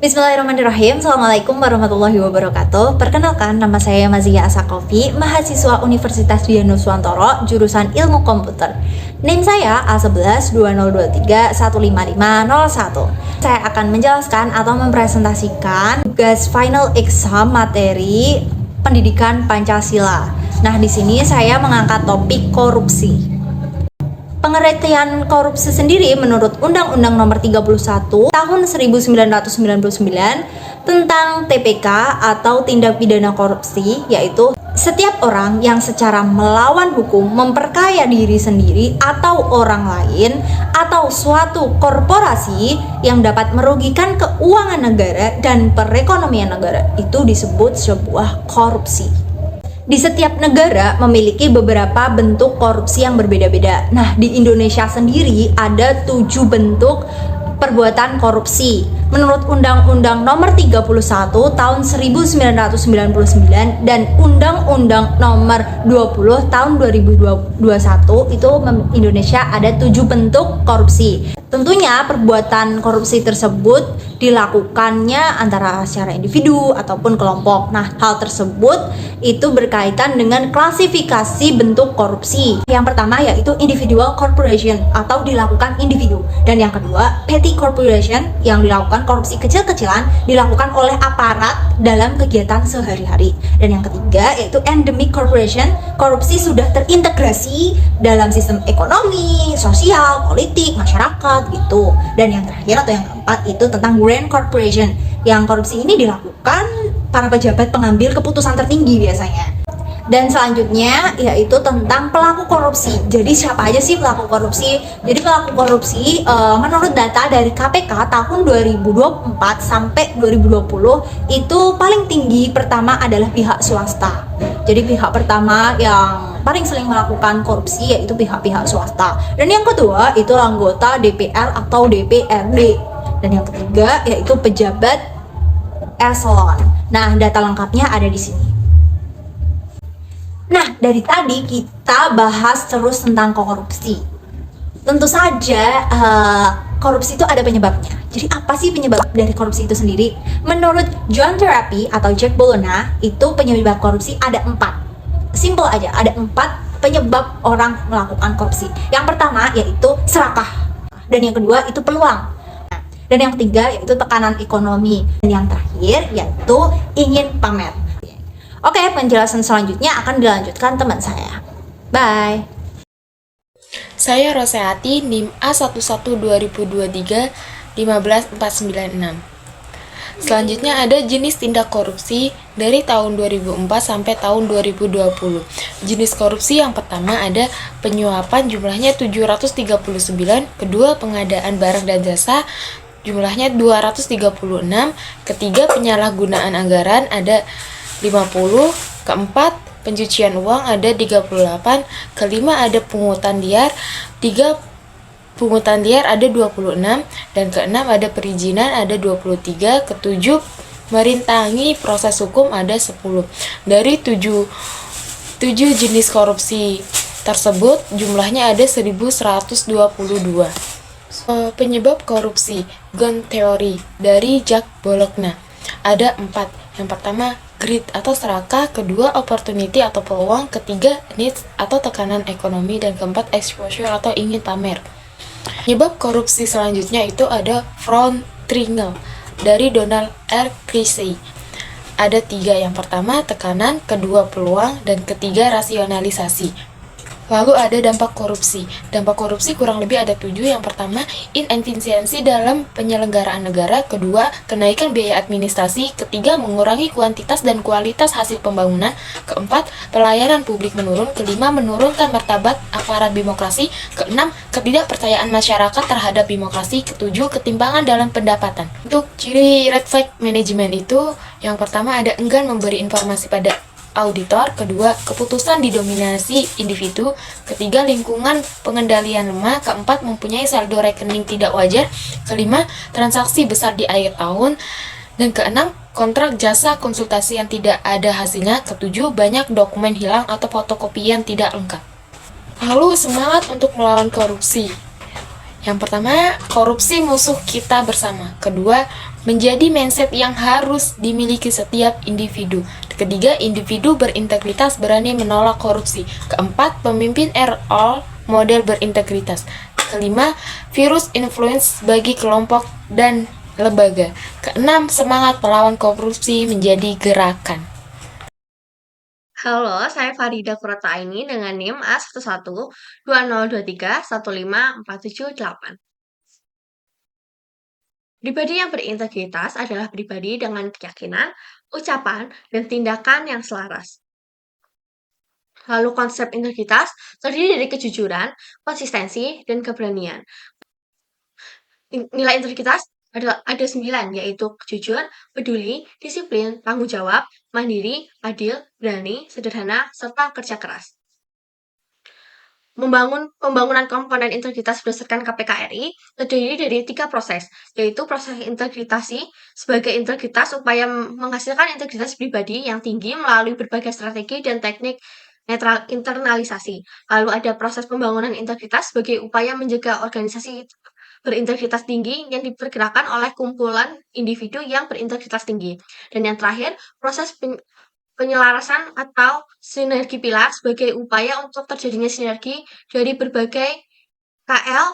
Bismillahirrahmanirrahim. Assalamualaikum warahmatullahi wabarakatuh. Perkenalkan, nama saya Mazia Asakofi, mahasiswa Universitas Wiyanuswantoro, jurusan Ilmu Komputer. NIM saya A1120231551. Saya akan menjelaskan atau mempresentasikan tugas final exam materi Pendidikan Pancasila. Nah, di sini saya mengangkat topik korupsi. Pengertian korupsi sendiri menurut Undang-Undang Nomor 31 Tahun 1999 tentang TPK atau tindak pidana korupsi, yaitu setiap orang yang secara melawan hukum memperkaya diri sendiri atau orang lain atau suatu korporasi yang dapat merugikan keuangan negara dan perekonomian negara, itu disebut sebuah korupsi. Di setiap negara memiliki beberapa bentuk korupsi yang berbeda-beda. Nah, di Indonesia sendiri ada 7 bentuk perbuatan korupsi. Menurut Undang-Undang Nomor 31 Tahun 1999 dan Undang-Undang Nomor 20 Tahun 2021, itu Indonesia ada 7 bentuk korupsi. Tentunya perbuatan korupsi tersebut dilakukannya antara secara individu ataupun kelompok. Nah, hal tersebut itu berkaitan dengan klasifikasi bentuk korupsi. Yang pertama yaitu individual corporation atau dilakukan individu, dan yang kedua petty corporation yang dilakukan korupsi kecil-kecilan dilakukan oleh aparat dalam kegiatan sehari-hari, dan yang ketiga yaitu endemic corporation, korupsi sudah terintegrasi dalam sistem ekonomi, sosial, politik, masyarakat gitu. Dan yang terakhir atau yang keempat itu tentang grand corporation, yang korupsi ini dilakukan para pejabat pengambil keputusan tertinggi biasanya. Dan selanjutnya yaitu tentang pelaku korupsi. Jadi siapa aja sih pelaku korupsi? Jadi pelaku korupsi menurut data dari KPK tahun 2024 sampai 2020 itu paling tinggi pertama adalah pihak swasta. Jadi pihak pertama yang paling sering melakukan korupsi yaitu pihak-pihak swasta. Dan yang kedua itu anggota DPR atau DPRD. Dan yang ketiga yaitu pejabat eselon. Nah, data lengkapnya ada di sini. Nah, dari tadi kita bahas terus tentang korupsi. Tentu saja korupsi itu ada penyebabnya. Jadi apa sih penyebab dari korupsi itu sendiri? Menurut John Therapy atau Jack Bologna, itu penyebab korupsi ada 4. Simple aja, ada 4 penyebab orang melakukan korupsi. Yang pertama yaitu serakah, dan yang kedua itu peluang, dan yang ketiga yaitu tekanan ekonomi, dan yang terakhir yaitu ingin pamer. Oke, penjelasan selanjutnya akan dilanjutkan teman saya. Bye. Saya Roseati, NIM A112023-15496. Selanjutnya ada jenis tindak korupsi dari tahun 2004 sampai tahun 2020. Jenis korupsi yang pertama ada penyuapan, jumlahnya 739, kedua pengadaan barang dan jasa, jumlahnya 236, ketiga penyalahgunaan anggaran ada 50, keempat pencucian uang ada 38, kelima ada pungutan liar, 3 pungutan liar ada 26, dan keenam ada perizinan ada 23, ketujuh merintangi proses hukum ada 10. Dari 7 jenis korupsi tersebut jumlahnya ada 1122. Penyebab korupsi Gun Theory dari Jack Bologna ada 4. Yang pertama greed atau serakah, kedua opportunity atau peluang, ketiga needs atau tekanan ekonomi, dan keempat exposure atau ingin pamer. Penyebab korupsi selanjutnya itu ada front triangle dari Donald R. Creasy. Ada 3, yang pertama tekanan, kedua peluang, dan ketiga rasionalisasi. Lalu ada dampak korupsi. Dampak korupsi kurang lebih ada 7. Yang pertama, inefisiensi dalam penyelenggaraan negara. Kedua, kenaikan biaya administrasi. Ketiga, mengurangi kuantitas dan kualitas hasil pembangunan. Keempat, pelayanan publik menurun. Kelima, menurunkan martabat aparat demokrasi. Keenam, ketidakpercayaan masyarakat terhadap demokrasi. Ketujuh, ketimpangan dalam pendapatan. Untuk ciri red flag manajemen itu, yang pertama ada enggan memberi informasi pada auditor, kedua keputusan didominasi individu, ketiga lingkungan pengendalian lemah, keempat mempunyai saldo rekening tidak wajar, kelima transaksi besar di akhir tahun, dan keenam kontrak jasa konsultasi yang tidak ada hasilnya, ketujuh banyak dokumen hilang atau fotokopian tidak lengkap. Lalu semangat untuk melawan korupsi. Yang pertama, korupsi musuh kita bersama. Kedua, menjadi mindset yang harus dimiliki setiap individu. Ketiga, individu berintegritas berani menolak korupsi. Keempat, pemimpin role model berintegritas. Kelima, virus influence bagi kelompok dan lembaga. Keenam, semangat melawan korupsi menjadi gerakan. Halo, saya Farida Kurataini dengan NIM A112023154778. Pribadi yang berintegritas adalah pribadi dengan keyakinan, ucapan, dan tindakan yang selaras. Lalu konsep integritas terdiri dari kejujuran, konsistensi, dan keberanian. Nilai integritas ada 9, yaitu jujur, peduli, disiplin, tanggung jawab, mandiri, adil, berani, sederhana, serta kerja keras. Pembangunan komponen integritas berdasarkan KPKRI terdiri dari 3 proses, yaitu proses integritasi sebagai integritas upaya menghasilkan integritas pribadi yang tinggi melalui berbagai strategi dan teknik internalisasi. Lalu ada proses pembangunan integritas sebagai upaya menjaga organisasi berintegritas tinggi yang diperkirakan oleh kumpulan individu yang berintegritas tinggi. Dan yang terakhir, proses penyelarasan atau sinergi pilar sebagai upaya untuk terjadinya sinergi dari berbagai KL,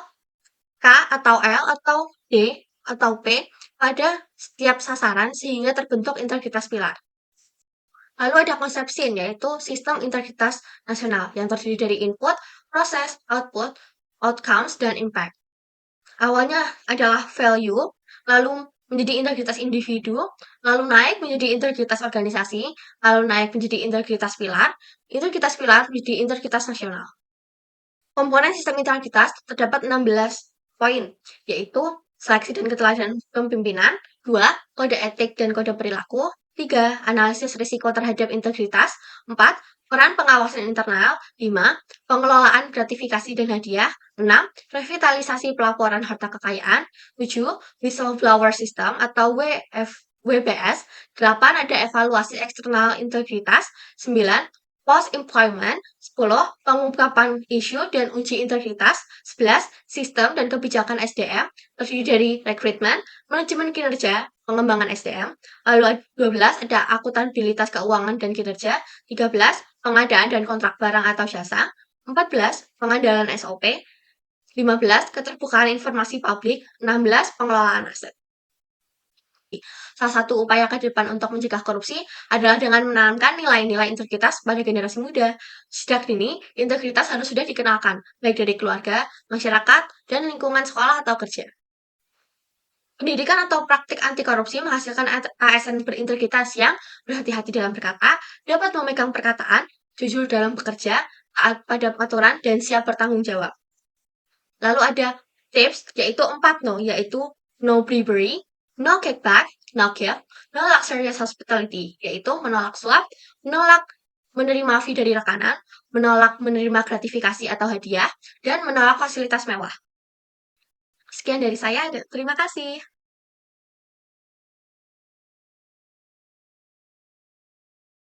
K atau L atau D atau P pada setiap sasaran sehingga terbentuk integritas pilar. Lalu ada konsep SIN, yaitu Sistem Integritas Nasional, yang terdiri dari input, proses, output, outcomes, dan impact. Awalnya adalah value, lalu menjadi integritas individu, lalu naik menjadi integritas organisasi, lalu naik menjadi integritas pilar menjadi integritas nasional. Komponen sistem integritas terdapat 16 poin, yaitu seleksi dan keteladanan kepemimpinan, 2. Kode etik dan kode perilaku, 3. Analisis risiko terhadap integritas, 4. Peran pengawasan internal, 5. Pengelolaan gratifikasi dan hadiah, 6. Revitalisasi pelaporan harta kekayaan, 7. Whistleblower system atau WBS, 8. Ada evaluasi eksternal integritas, 9. Post-employment, 10. Pengungkapan isu dan uji integritas, 11. Sistem dan kebijakan SDM, terdiri dari rekrutmen, manajemen kinerja, pengembangan SDM, lalu 12. Ada akuntabilitas keuangan dan kinerja, 13. Pengadaan dan kontrak barang atau jasa, 14. Pengandalan SOP, 15. Keterbukaan informasi publik, 16. Pengelolaan aset. Salah satu upaya ke depan untuk mencegah korupsi adalah dengan menanamkan nilai-nilai integritas pada generasi muda. Sejak dini, integritas harus sudah dikenalkan, baik dari keluarga, masyarakat, dan lingkungan sekolah atau kerja. Pendidikan atau praktik anti korupsi menghasilkan ASN berintegritas yang berhati-hati dalam berkata, dapat memegang perkataan, jujur dalam bekerja, taat pada aturan, dan siap bertanggung jawab. Lalu ada tips, yaitu 4 no, yaitu no bribery, no kickback, no gift, no luxurious hospitality, yaitu menolak suap, menolak menerima fee dari rekanan, menolak menerima gratifikasi atau hadiah, dan menolak fasilitas mewah. Sekian dari saya, terima kasih.